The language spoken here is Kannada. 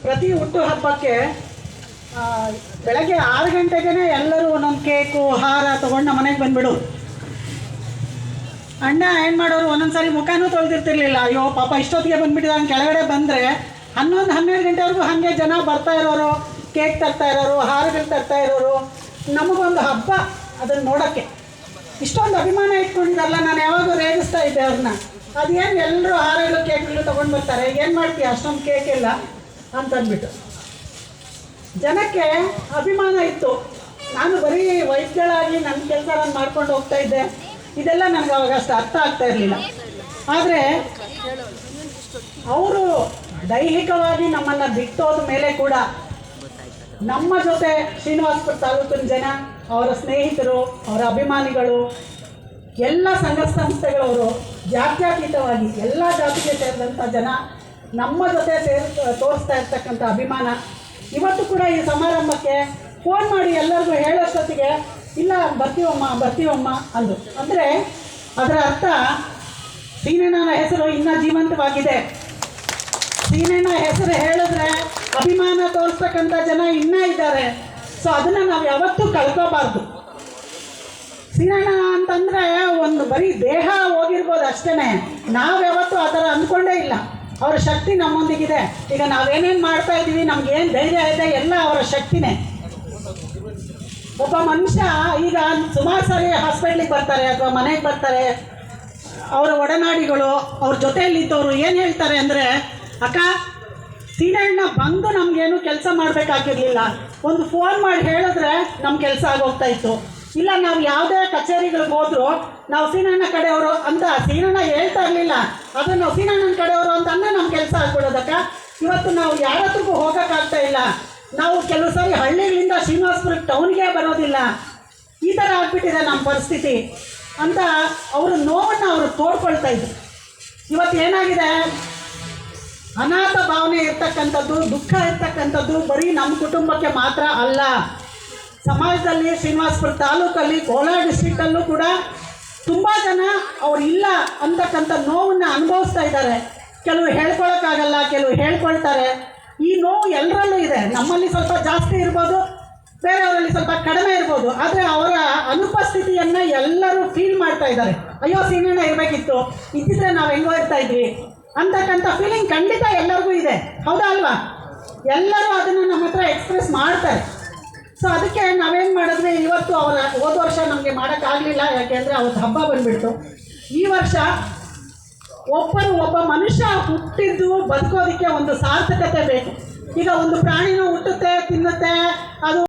ಪ್ರತಿ ಹುಟ್ಟು ಹಬ್ಬಕ್ಕೆ ಬೆಳಗ್ಗೆ 6 ಗಂಟೆಗೆ ಎಲ್ಲರೂ ಒಂದೊಂದು ಕೇಕು ಹಾರ ತೊಗೊಂಡು ನಮ್ಮ ಮನೆಗೆ ಬಂದುಬಿಡು. ಅಣ್ಣ ಏನು ಮಾಡೋರು, ಒಂದೊಂದು ಮುಖನೂ ತೊಳೆದಿರ್ತಿರ್ಲಿಲ್ಲ. ಅಯ್ಯೋ ಪಾಪ ಇಷ್ಟೊತ್ತಿಗೆ ಬಂದುಬಿಟ್ಟಿದ್ದಾನೆ. ಕೆಳಗಡೆ ಬಂದರೆ 11-12 ಗಂಟೆವರೆಗೂ ಹಾಗೆ ಜನ ಬರ್ತಾ ಇರೋರು, ಕೇಕ್ ತರ್ತಾ ಇರೋರು, ಹಾರಗಳು ತರ್ತಾ ಇರೋರು. ನಮಗೊಂದು ಹಬ್ಬ ಅದನ್ನು ನೋಡೋಕ್ಕೆ ಇಷ್ಟೊಂದು ಅಭಿಮಾನ ಇಟ್ಕೊಂಡಿದ್ದಲ್ಲ. ನಾನು ಯಾವಾಗೂ ರೇಗಿಸ್ತಾ ಇದ್ದೆ ಅವ್ರನ್ನ, ಅದೇನು ಎಲ್ಲರೂ ಹಾರಗಳು ಕೇಕ್ಗಳು ತೊಗೊಂಡು ಬರ್ತಾರೆ, ಏನು ಮಾಡ್ತೀಯ ಅಷ್ಟೊಂದು ಕೇಕ್ ಇಲ್ಲ ಅಂತಂದ್ಬಿಟ್ಟು. ಜನಕ್ಕೆ ಅಭಿಮಾನ ಇತ್ತು. ನಾನು ಬರೀ ವೈದ್ಯಳಾಗಿ ನನ್ನ ಕೆಲಸ ನಾನು ಮಾಡ್ಕೊಂಡು ಹೋಗ್ತಾ ಇದ್ದೆ. ಇದೆಲ್ಲ ನನಗೆ ಅವಾಗ ಅಷ್ಟು ಅರ್ಥ ಆಗ್ತಾ ಇರಲಿಲ್ಲ. ಆದರೆ ಅವರು ದೈಹಿಕವಾಗಿ ನಮ್ಮನ್ನು ಬಿಟ್ಟೋದ ಮೇಲೆ ಕೂಡ ನಮ್ಮ ಜೊತೆ ಶ್ರೀನಿವಾಸಪುರ ತಾಲೂಕಿನ ಜನ, ಅವರ ಸ್ನೇಹಿತರು, ಅವರ ಅಭಿಮಾನಿಗಳು, ಎಲ್ಲ ಸಂಘ ಸಂಸ್ಥೆಗಳವರು, ಜಾತ್ಯತೀತವಾಗಿ ಎಲ್ಲ ಜಾತಿಗೆ ಸೇರಿದಂಥ ಜನ ನಮ್ಮ ಜೊತೆ ತೋರಿಸ್ತಾ ಇರ್ತಕ್ಕಂಥ ಅಭಿಮಾನ ಇವತ್ತು ಕೂಡ ಈ ಸಮಾರಂಭಕ್ಕೆ ಫೋನ್ ಮಾಡಿ ಎಲ್ಲರಿಗೂ ಹೇಳೋಷ್ಟೊತ್ತಿಗೆ ಇಲ್ಲ ಬರ್ತೀವಮ್ಮ ಅಂದು. ಅಂದರೆ ಅದರ ಅರ್ಥ ಸೀನಣ್ಣನ ಹೆಸರು ಇನ್ನೂ ಜೀವಂತವಾಗಿದೆ. ಸೀನಣ್ಣ ಹೆಸರು ಹೇಳಿದ್ರೆ ಅಭಿಮಾನ ತೋರಿಸ್ತಕ್ಕಂಥ ಜನ ಇನ್ನೂ ಇದ್ದಾರೆ. ಸೊ ಅದನ್ನು ನಾವು ಯಾವತ್ತೂ ಕಳ್ಕೋಬಾರ್ದು. ಸೀನಣ್ಣ ಅಂತಂದರೆ ಒಂದು ಬರೀ ದೇಹ ಹೋಗಿರ್ಬೋದು ಅಷ್ಟೇ, ನಾವು ಯಾವತ್ತೂ ಆ ಥರ ಅಂದ್ಕೊಂಡೇ ಇಲ್ಲ. ಅವರ ಶಕ್ತಿ ನಮ್ಮೊಂದಿಗಿದೆ. ಈಗ ನಾವೇನೇನು ಮಾಡ್ತಾ ಇದ್ದೀವಿ, ನಮಗೇನು ಧೈರ್ಯ ಇದೆ, ಎಲ್ಲ ಅವರ ಶಕ್ತಿನೇ. ಒಬ್ಬ ಮನುಷ್ಯ ಈಗ ಸುಮಾರು ಸಾರಿ ಹಾಸ್ಪಿಟ್ಲಿಗೆ ಬರ್ತಾರೆ ಅಥವಾ ಮನೆಗೆ ಬರ್ತಾರೆ, ಅವರ ಒಡನಾಡಿಗಳು, ಅವ್ರ ಜೊತೆಯಲ್ಲಿದ್ದವರು ಏನು ಹೇಳ್ತಾರೆ ಅಂದರೆ, ಅಕ್ಕ ಸೀನಣ್ಣ ಬಂದು ನಮಗೇನು ಕೆಲಸ ಮಾಡಬೇಕಾಗಿರಲಿಲ್ಲ, ಒಂದು ಫೋನ್ ಮಾಡಿ ಹೇಳಿದ್ರೆ ನಮ್ಮ ಕೆಲಸ ಆಗೋಗ್ತಾ ಇತ್ತು. ಇಲ್ಲ ನಾವು ಯಾವುದೇ ಕಚೇರಿಗಳಿಗೆ ಹೋದರೂ ನಾವು ಸೀನಣ್ಣ ಕಡೆಯವರು ಅಂತ ಸೀನಣ್ಣ ಹೇಳ್ತಾ ಇರಲಿಲ್ಲ, ಆದರೆ ನಾವು ಸೀನಣ್ಣನ ಕಡೆಯವರು ಅಂತಂದರೆ ನಮ್ಮ ಕೆಲಸ ಆಗ್ಬಿಡೋದಕ್ಕ. ಇವತ್ತು ನಾವು ಯಾರ ಹತ್ರಕ್ಕೂ ಹೋಗೋಕ್ಕಾಗ್ತಾ ಇಲ್ಲ. ನಾವು ಕೆಲವು ಸಾರಿ ಹಳ್ಳಿಗಳಿಂದ ಶ್ರೀನಿವಾಸಪುರ ಟೌನ್ಗೆ ಬರೋದಿಲ್ಲ. ಈ ಥರ ಆಗ್ಬಿಟ್ಟಿದೆ ನಮ್ಮ ಪರಿಸ್ಥಿತಿ ಅಂತ ಅವರ ನೋವನ್ನು ಅವರು ತೋಡ್ಕೊಳ್ತಾ ಇದ್ರು. ಇವತ್ತು ಏನಾಗಿದೆ, ಅನಾಥ ಭಾವನೆ ಇರ್ತಕ್ಕಂಥದ್ದು, ದುಃಖ ಇರ್ತಕ್ಕಂಥದ್ದು ಬರೀ ನಮ್ಮ ಕುಟುಂಬಕ್ಕೆ ಮಾತ್ರ ಅಲ್ಲ, ಸಮಾಜದಲ್ಲಿ ಶ್ರೀನಿವಾಸಪುರ ತಾಲೂಕಲ್ಲಿ, ಕೋಲಾರ ಡಿಸ್ಟ್ರಿಕ್ಟಲ್ಲೂ ಕೂಡ ತುಂಬ ಜನ ಅವ್ರು ಇಲ್ಲ ಅಂತಕ್ಕಂಥ ನೋವನ್ನು ಅನುಭವಿಸ್ತಾ ಇದ್ದಾರೆ. ಕೆಲವು ಹೇಳ್ಕೊಳಕ್ಕಾಗಲ್ಲ, ಕೆಲವು ಹೇಳ್ಕೊಳ್ತಾರೆ. ಈ ನೋವು ಎಲ್ಲರಲ್ಲೂ ಇದೆ. ನಮ್ಮಲ್ಲಿ ಸ್ವಲ್ಪ ಜಾಸ್ತಿ ಇರ್ಬೋದು, ಬೇರೆಯವರಲ್ಲಿ ಸ್ವಲ್ಪ ಕಡಿಮೆ ಇರ್ಬೋದು. ಆದರೆ ಅವರ ಅನುಪಸ್ಥಿತಿಯನ್ನು ಎಲ್ಲರೂ ಫೀಲ್ ಮಾಡ್ತಾ ಇದ್ದಾರೆ. ಅಯ್ಯೋ ಸೀನಣ್ಣ ಇರಬೇಕಿತ್ತು, ಇದ್ದಿದ್ರೆ ನಾವು ಹೆಂಗೋ ಇರ್ತಾ ಇದ್ವಿ ಅಂತಕ್ಕಂಥ ಫೀಲಿಂಗ್ ಖಂಡಿತ ಎಲ್ಲರಿಗೂ ಇದೆ. ಹೌದಾ ಅಲ್ವಾ? ಎಲ್ಲರೂ ಅದನ್ನು ನಮ್ಮ ಹತ್ರ ಎಕ್ಸ್ಪ್ರೆಸ್ ಮಾಡ್ತಾರೆ. ಸೊ ಅದಕ್ಕೆ ನಾವೇನು ಮಾಡಿದ್ವಿ, ಇವತ್ತು ಅವರ ಹೋದ ವರ್ಷ ನಮಗೆ ಮಾಡೋಕ್ಕಾಗಲಿಲ್ಲ, ಯಾಕೆಂದರೆ ಅವತ್ತು ಹಬ್ಬ ಬಂದುಬಿಡ್ತು. ಈ ವರ್ಷ ಒಬ್ಬ ಮನುಷ್ಯ ಹುಟ್ಟಿದ್ದು ಬದುಕೋದಕ್ಕೆ ಒಂದು ಸಾರ್ಥಕತೆ ಬೇಕು. ಈಗ ಒಂದು ಪ್ರಾಣಿನೂ ಹುಟ್ಟುತ್ತೆ, ತಿನ್ನುತ್ತೆ, ಅದು